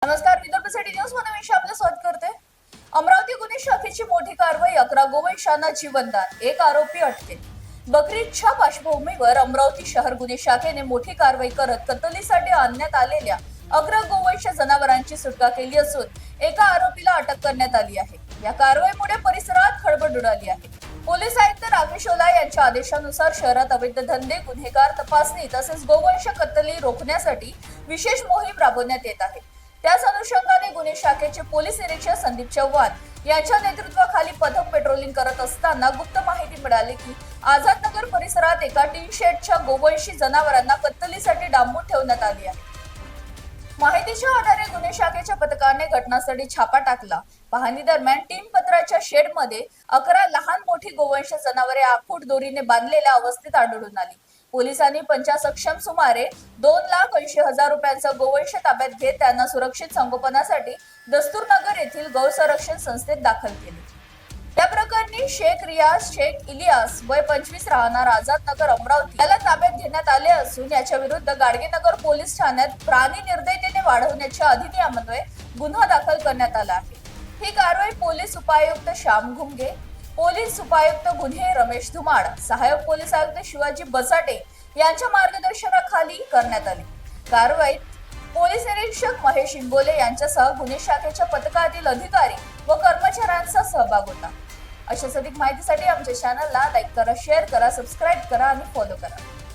नमस्कार, Vidarbha city news मध्ये मी आपलं स्वागत करते. अमरावती गुन्हे शाखेची मोठी कारवाई. 11 गोवंशांना जीवनदान, एक आरोपी अटकेत. बकरीदच्या पार्श्वभूमीवर अमरावती शहर गुन्हे शाखेने मोठी कारवाई करत कत्तलीसाठी आणण्यात आलेल्या 11 गोवंश जनावरांची सुटका केली असून एका आरोपीला अटक करण्यात आली आहे. या कारवाईमुळे परिसरात खळबळ उडाली आहे. पोलीस आयुक्त राकेश ओला यांच्या आदेशानुसार शहरात अवैध धंदे, गुन्हेगार तपासणी तसेच गोवंश कत्तली रोखण्यासाठी विशेष मोहीम राबवण्यात येत आहे. त्याच अनुषंगाने गुन्हे शाखेचे पोलीस निरीक्षक संदीप चव्हाण यांच्या नेतृत्वाखाली पथक पेट्रोलिंग करत असताना गुप्त माहिती मिळाली की आझादनगर परिसरात एका टीन शेडच्या गोवंशी जनावरांना कत्तलीसाठी डांबून ठेवण्यात आली आहे. माहितीच्या आधारे गुन्हे शाखेच्या पथकाने घटनास्थळी छापा टाकला. पाहणी दरम्यान टीन पत्राच्या शेडमध्ये 11 लहान मोठी गोवंश जनावरे आखूड दोरीने बांधलेल्या अवस्थेत आढळून आली. पोलिसांनी पंचासक्षम सुमारे 2,80,000 रुपयांचा गोवंश ताब्यात घेत त्यांना सुरक्षित संगोपनासाठी दस्तूरनगर येथील गौ संरक्षण संस्थेत दाखल केले. या प्रकरणी शेख रियाज शेख इलियास वय 25 राहणार आझादनगर अमरावती याला ताब्यात घेण्यात आले असून याच्या विरुद्ध गाडगेनगर पोलीस ठाण्यात प्राणी निर्दयतेने वाढवण्याच्या अधिनियमान्वये गुन्हा दाखल करण्यात आला आहे. ही कारवाई पोलीस उपायुक्त श्याम घुंगे, पोलीस उपायुक्त गुन्हे रमेश धुमाड, सहाय्यक पोलीस आयुक्त शिवाजी बसाटे यांच्या मार्गदर्शनाखाली करण्यात आली. कारवाईत पोलीस निरीक्षक महेश इंगोले यांच्यासह गुन्हे शाखेच्या पथकातील अधिकारी व कर्मचाऱ्यांचा सहभाग होता. अशाच अधिक माहितीसाठी आमच्या चॅनलला लाईक करा, शेअर करा, सबस्क्राईब करा आणि फॉलो करा.